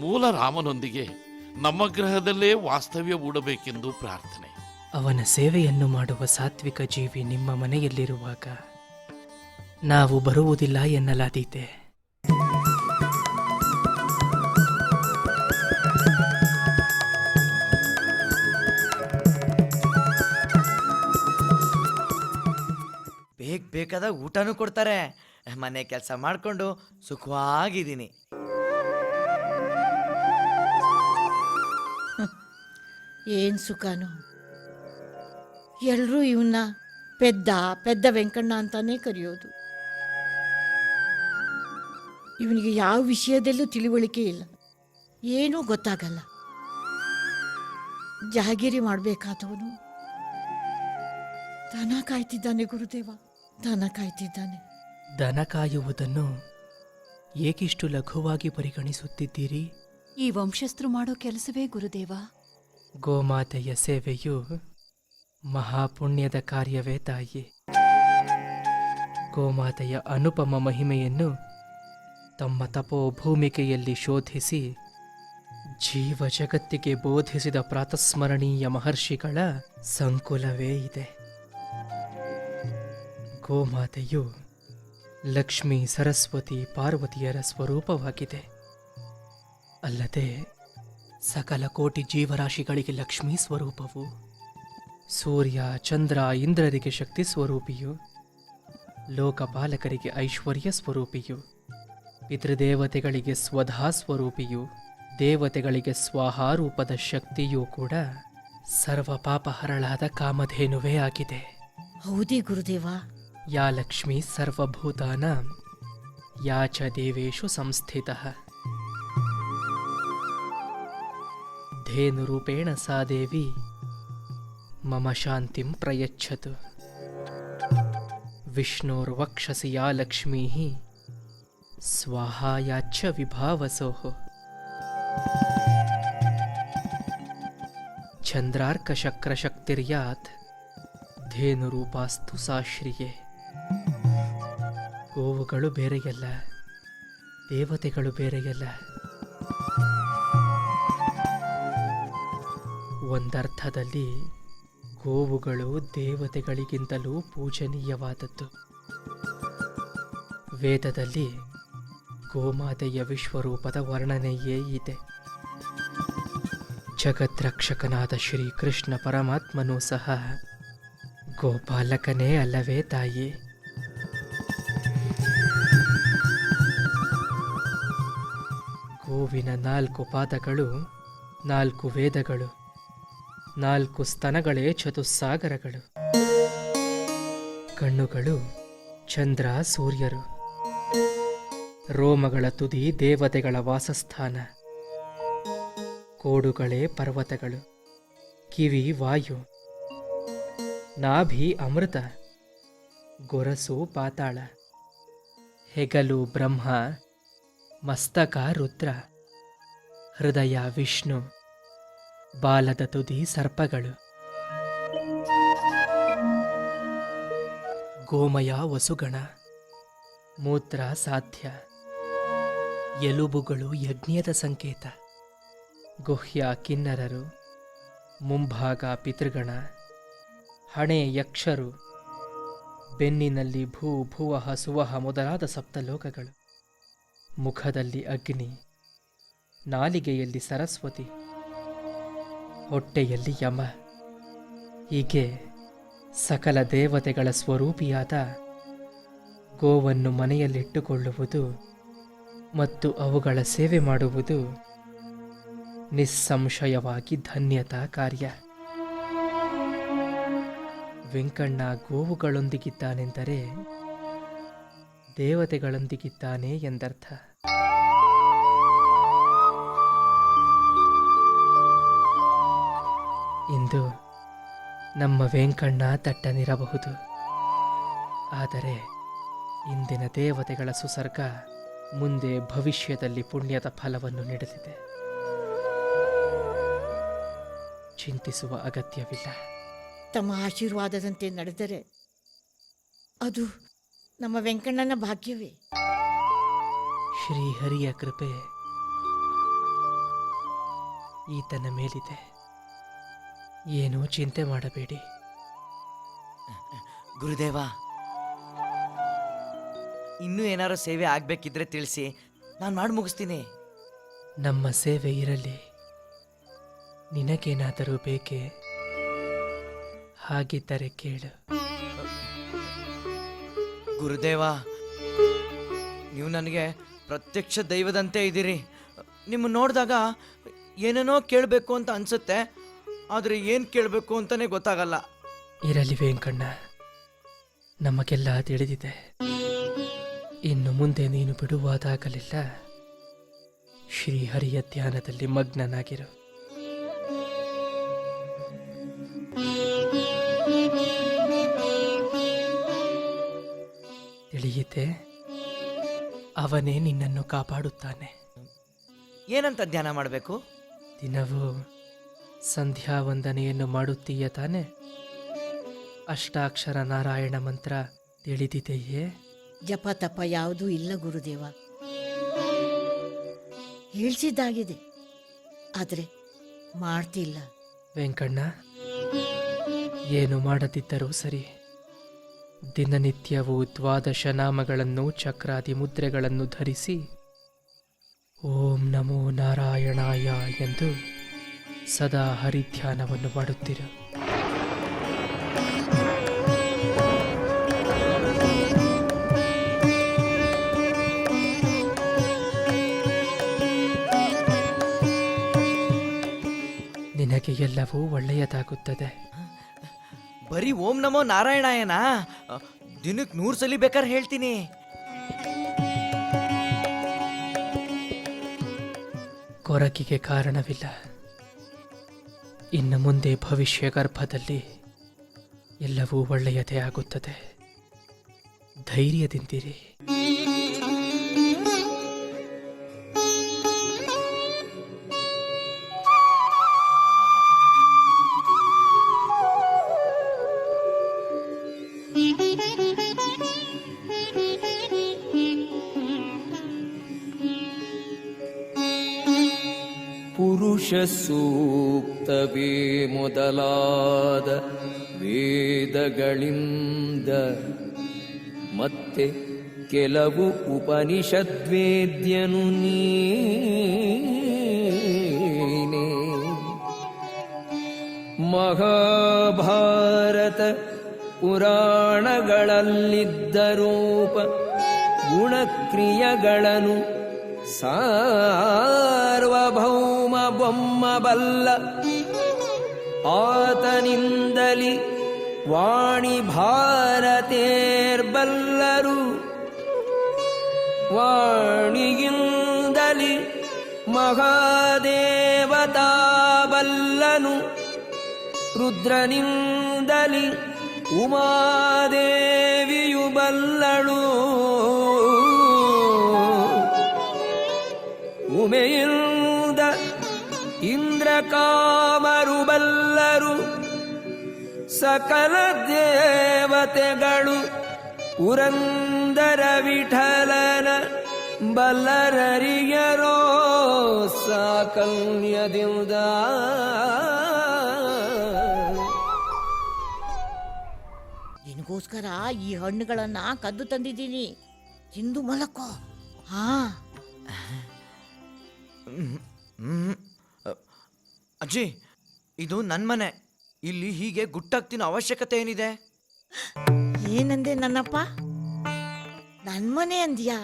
ಮೂಲ ರಾಮನೊಂದಿಗೆ ನಮ್ಮ ಗ್ರಹದಲ್ಲೇ ವಾಸ್ತವ್ಯ ಹೂಡಬೇಕೆಂದು ಪ್ರಾರ್ಥನೆ. ಅವನ ಸೇವೆಯನ್ನು ಮಾಡುವ ಸಾತ್ವಿಕ ಜೀವಿ ನಿಮ್ಮ ಮನೆಯಲ್ಲಿರುವಾಗ ನಾವು ಬರುವುದಿಲ್ಲ ಎನ್ನಲಾದೀತೆ. ಬೇಕಾದಾಗ ಊಟನೂ ಕೊಡ್ತಾರೆ. ಮನೆ ಕೆಲಸ ಮಾಡಿಕೊಂಡು ಸುಖವಾಗಿದ್ದೀನಿ. ಏನು ಸುಖನೋ. ಎಲ್ಲರೂ ಇವನ್ನ ಪೆದ್ದ ಪೆದ್ದ ವೆಂಕಣ್ಣ ಅಂತಾನೆ ಕರೆಯೋದು. ಇವನಿಗೆ ಯಾವ ವಿಷಯದಲ್ಲೂ ತಿಳಿವಳಿಕೆ ಇಲ್ಲ, ಏನೂ ಗೊತ್ತಾಗಲ್ಲ. ಜಹಾಗೀರಿ ಮಾಡಬೇಕಾದವನು ದನ ಕಾಯ್ತಿದ್ದಾನೆ ಗುರುದೇವ, ದನ ಕಾಯ್ತಿದ್ದಾನೆ. ದನ ಕಾಯುವುದನ್ನು ಏಕಿಷ್ಟು ಲಘುವಾಗಿ ಪರಿಗಣಿಸುತ್ತಿದ್ದೀರಿ? ಈ ವಂಶಸ್ಥರು ಮಾಡೋ ಕೆಲಸವೇ ಗುರುದೇವ. ಗೋಮಾತೆಯ ಸೇವೆಯು ಮಹಾಪುಣ್ಯದ ಕಾರ್ಯವೇ ತಾಯಿ. ಗೋಮಾತೆಯ ಅನುಪಮ ಮಹಿಮೆಯನ್ನು ತಮ್ಮ ತಪೋಭೂಮಿಕೆಯಲ್ಲಿ ಶೋಧಿಸಿ ಜೀವ ಜಗತ್ತಿಗೆ ಬೋಧಿಸಿದ ಪ್ರಾತಸ್ಮರಣೀಯ ಮಹರ್ಷಿಗಳ ಸಂಕುಲವೇ ಇದೆ. ಗೋಮಾತೆಯು ಲಕ್ಷ್ಮೀ ಸರಸ್ವತಿ ಪಾರ್ವತಿಯರ ಸ್ವರೂಪವಾಗಿದೆ. ಅಲ್ಲದೆ ಸಕಲ ಕೋಟಿ ಜೀವರಾಶಿಗಳಿಗೆ ಲಕ್ಷ್ಮೀ ಸ್ವರೂಪವು, ಸೂರ್ಯ ಚಂದ್ರ ಇಂದ್ರರಿಗೆ ಶಕ್ತಿ ಸ್ವರೂಪಿಯು, ಲೋಕಪಾಲಕರಿಗೆ ಐಶ್ವರ್ಯ ಸ್ವರೂಪಿಯು, ಪಿತೃದೇವತೆಗಳಿಗೆ ಸ್ವಧಾ ಸ್ವರೂಪಿಯು, ದೇವತೆಗಳಿಗೆ ಸ್ವಾಹಾರೂಪದ ಶಕ್ತಿಯೂ ಕೂಡ ಸರ್ವ ಪಾಪಹರಳಾದ ಕಾಮಧೇನುವೇ ಆಗಿದೆ. ಹೌದೇ ಗುರುದೇವ. ಯಾ ಲಕ್ಷ್ಮೀ ಸರ್ವಭೂತಾನಾಂ ಯಾ ಚ ದೇವೇಶು ಸಂಸ್ಥಿತಃ ಧೇನುರೂಪೇಣ ಸಾ ದೇವಿ ಮಮ ಶಾಂತಿಂ ಪ್ರಯಚ್ಛತು. ವಿಷ್ಣೋರ್ವಕ್ಷಸಿ ಯಾ ಲಕ್ಷ್ಮೀ ಸ್ವಾಹಾಯಾಚ್ಛ ವಿಭಾವಸೋಃ. ಚಂದ್ರಾರ್ಕಶಕ್ರಶಕ್ತಿರ್ಯಾತ್ ಧೇನುರೂಪಾಸ್ತು ಸಾಶ್ರಿಯೇ. ಗೋವುಗಳು ಬೇರೆಯಲ್ಲ, ದೇವತೆಗಳು ಬೇರೆಯಲ್ಲ. ಒಂದರ್ಥದಲ್ಲಿ ಗೋವುಗಳು ದೇವತೆಗಳಿಗಿಂತಲೂ ಪೂಜನೀಯವಾದದ್ದು. ವೇದದಲ್ಲಿ ಗೋಮಾತೆಯ ವಿಶ್ವರೂಪದ ವರ್ಣನೆಯೇ ಇದೆ. ಜಗದ್ರಕ್ಷಕನಾದ ಶ್ರೀಕೃಷ್ಣ ಪರಮಾತ್ಮನೂ ಸಹ ಗೋಪಾಲಕನೇ ಅಲ್ಲವೇ ತಾಯಿ? ಗೋವಿನ 4 ಪಾದಗಳು 4 ವೇದಗಳು, 4 ಸ್ತನಗಳೇ ಚತುಸ್ಸಾಗರಗಳು. ಕಣ್ಣುಗಳು ಚಂದ್ರ ಸೂರ್ಯರು, ರೋಮಗಳ ತುದಿ ದೇವತೆಗಳ ವಾಸಸ್ಥಾನ, ಕೋಡುಗಳೇ ಪರ್ವತಗಳು, ಕಿವಿ ವಾಯು, ನಾಭಿ ಅಮೃತ, ಗೊರಸು ಪಾತಾಳ, ಹೆಗಲು ಬ್ರಹ್ಮ, ಮಸ್ತಕ ರುದ್ರ, ಹೃದಯ ವಿಷ್ಣು, ಬಾಲದ ತುದಿ ಸರ್ಪಗಳು. ಗೋಮಯ ವಸುಗಣ, ಮೂತ್ರ ಸಾಧ್ಯ, ಎಲುಬುಗಳು ಯಜ್ಞದ ಸಂಕೇತ, ಗುಹ್ಯ ಕಿನ್ನರರು, ಮುಂಭಾಗ ಪಿತೃಗಣ, ಹಣೆ ಯಕ್ಷರು, ಬೆನ್ನಿನಲ್ಲಿ ಭೂ ಭುವಃ ಸುವಹ ಮೊದಲಾದ ಸಪ್ತಲೋಕಗಳು, ಮುಖದಲ್ಲಿ ಅಗ್ನಿ, ನಾಲಿಗೆಯಲ್ಲಿ ಸರಸ್ವತಿ, ಹೊಟ್ಟೆಯಲ್ಲಿ ಯಮ. ಹೀಗೆ ಸಕಲ ದೇವತೆಗಳ ಸ್ವರೂಪಿಯಾದ ಗೋವನ್ನು ಮನೆಯಲ್ಲಿಟ್ಟುಕೊಳ್ಳುವುದು ಮತ್ತು ಅವುಗಳ ಸೇವೆ ಮಾಡುವುದು ನಿಸ್ಸಂಶಯವಾಗಿ ಧನ್ಯತಾ ಕಾರ್ಯ. ವೆಂಕಣ್ಣ ಗೋವುಗಳೊಂದಿಗಿದ್ದಾನೆಂದರೆ ದೇವತೆಗಳೊಂದಿಗಿದ್ದಾನೆ ಎಂದರ್ಥ. ಇಂದು ನಮ್ಮ ವೆಂಕಣ್ಣ ದಟ್ಟನಿರಬಹುದು, ಆದರೆ ಇಂದಿನ ದೇವತೆಗಳ ಸುಸರ್ಗ ಮುಂದೆ ಭವಿಷ್ಯದಲ್ಲಿ ಪುಣ್ಯದ ಫಲವನ್ನು ನೀಡಲಿದೆ. ಚಿಂತಿಸುವ ಅಗತ್ಯವಿಲ್ಲ. ತಮ್ಮ ಆಶೀರ್ವಾದದಂತೆ ನಡೆದರೆ ಅದು ನಮ್ಮ ವೆಂಕಣ್ಣನ ಭಾಗ್ಯವೇ. ಶ್ರೀಹರಿಯ ಕೃಪೆ ಈತನ ಮೇಲಿದೆ. ಏನೂ ಚಿಂತೆ ಮಾಡಬೇಡಿ. ಗುರುದೇವ, ಇನ್ನೂ ಏನಾರು ಸೇವೆ ಆಗ್ಬೇಕಿದ್ರೆ ತಿಳಿಸಿ, ನಾನು ಮಾಡಿ ಮುಗಿಸ್ತೀನಿ. ನಮ್ಮ ಸೇವೆ ಇರಲಿ. ನಿನಗೇನಾದರೂ ಬೇಕೇ? ಹಾಗಿದ್ದರೆ ಕೇಳು. ಗುರುದೇವ, ನೀವು ನನಗೆ ಪ್ರತ್ಯಕ್ಷ ದೈವದಂತೆ ಇದ್ದೀರಿ. ನಿಮ್ಮ ನೋಡಿದಾಗ ಏನೇನೋ ಕೇಳಬೇಕು ಅಂತ ಅನ್ಸುತ್ತೆ, ಆದರೆ ಏನು ಕೇಳಬೇಕು ಅಂತಲೇ ಗೊತ್ತಾಗಲ್ಲ. ಇರಲಿ ವೆಂಕಣ್ಣ, ನಮಗೆಲ್ಲ ತಿಳಿದಿದೆ. ಇನ್ನು ಮುಂದೆ ನೀನು ಬಿಡುವಾದಾಗಲಿಲ್ಲ ಶ್ರೀಹರಿಯ ಧ್ಯಾನದಲ್ಲಿ ಮಗ್ನನಾಗಿರು. ತಿಳಿಯಿತೆ, ಅವನೇ ನಿನ್ನನ್ನು ಕಾಪಾಡುತ್ತಾನೆ. ಏನಂತ ಧ್ಯಾನ ಮಾಡಬೇಕು? ದಿನವೂ ಸಂಧ್ಯಾ ವಂದನೆಯನ್ನು ಮಾಡುತ್ತೀಯ ತಾನೆ? ಅಷ್ಟಾಕ್ಷರ ನಾರಾಯಣ ಮಂತ್ರ ತಿಳಿದಿದೆಯೇ? ಜಪ ತಪ ಯಾವುದೂ ಇಲ್ಲ ಗುರುದೇವ. ಹೇಳ್ಸಿದ್ದಾಗಿದೆ, ಆದರೆ ಮಾಡ್ತಿಲ್ಲ. ವೆಂಕಣ್ಣ, ಏನು ಮಾಡದಿದ್ದರೂ ಸರಿ, ದಿನನಿತ್ಯವೂ 12 ನಾಮಗಳನ್ನು ಚಕ್ರಾದಿ ಮುದ್ರೆಗಳನ್ನು ಧರಿಸಿ ಓಂ ನಮೋ ನಾರಾಯಣಾಯ ಎಂದು ಸದಾ ಹರಿಧ್ಯಾನವನ್ನು ಮಾಡುತ್ತಿರು. ನಿನಗೆ ಎಲ್ಲವೂ ಒಳ್ಳೆಯದಾಗುತ್ತದೆ. ಬರೀ ಓಂ ನಮೋ ನಾರಾಯಣಾಯನ ದಿನಕ್ಕೆ 100 ಸಲ ಬೇಕಾದ್ರೆ ಹೇಳ್ತೀನಿ. ಕೊರಗಿಗೆ ಕಾರಣವಿಲ್ಲ. ಇನ್ನು ಮುಂದೆ ಭವಿಷ್ಯ ಗರ್ಭದಲ್ಲಿ ಎಲ್ಲವೂ ಒಳ್ಳೆಯದೇ ಆಗುತ್ತದೆ. ಧೈರ್ಯದಿಂದಿರಿ. ಪುರುಷ ಸೂಕ್ತವೇ ಮೊದಲಾದ ವೇದಗಳಿಂದ ಮತ್ತೆ ಕೆಲವು ಉಪನಿಷದ್ವೇದ್ಯನು ನೀನೇ. ಮಹಾಭಾರತ ಪುರಾಣಗಳಲ್ಲಿದ್ದ ರೂಪ ಗುಣಕ್ರಿಯಗಳನ್ನು ಸಾರ್ವಭೌಮ ಬೊಮ್ಮಬಲ್ಲ ಆತನಿಂದಲಿ ವಾಣಿ ಭಾರತೇರ್ಬಲ್ಲರು. ವಾಣಿಯಿಂದಲಿ ಮಹಾದೇವತಾ ಬಲ್ಲನು. ರುದ್ರನಿಂದಲಿ ಉಮಾದೇವಿಯು ಬಲ್ಲಳು. ಉಮೆಯಿಂದ ಇಂದ್ರಕಾಮರು ಬಲ್ಲರು. ಸಕಲ ದೇವತೆಗಳು ಪುರಂದರ ವಿಠಲನ ಬಲ್ಲರರಿಯರೋ ಸಾಕಲ್ಯದಿಂದ. ನಿನಗೋಸ್ಕರ ಈ ಹಣ್ಣುಗಳನ್ನ ಕದ್ದು ತಂದಿದ್ದೀನಿ, ತಿಂದು ಮಲಕೋ. ಹಾ, ಅಜ್ಜಿ, ಇದು ನನ್ನ ಮನೆ. ಇಲ್ಲಿ ಹೀಗೆ ಗುಟ್ಟಾಗಿ ತಿನ್ನೋ ಅವಶ್ಯಕತೆ ಏನಿದೆ? ಏನಂದೆ ನನ್ನಪ್ಪ? ನನ್ ಮನೆ ಅಂದ್ಯಾ?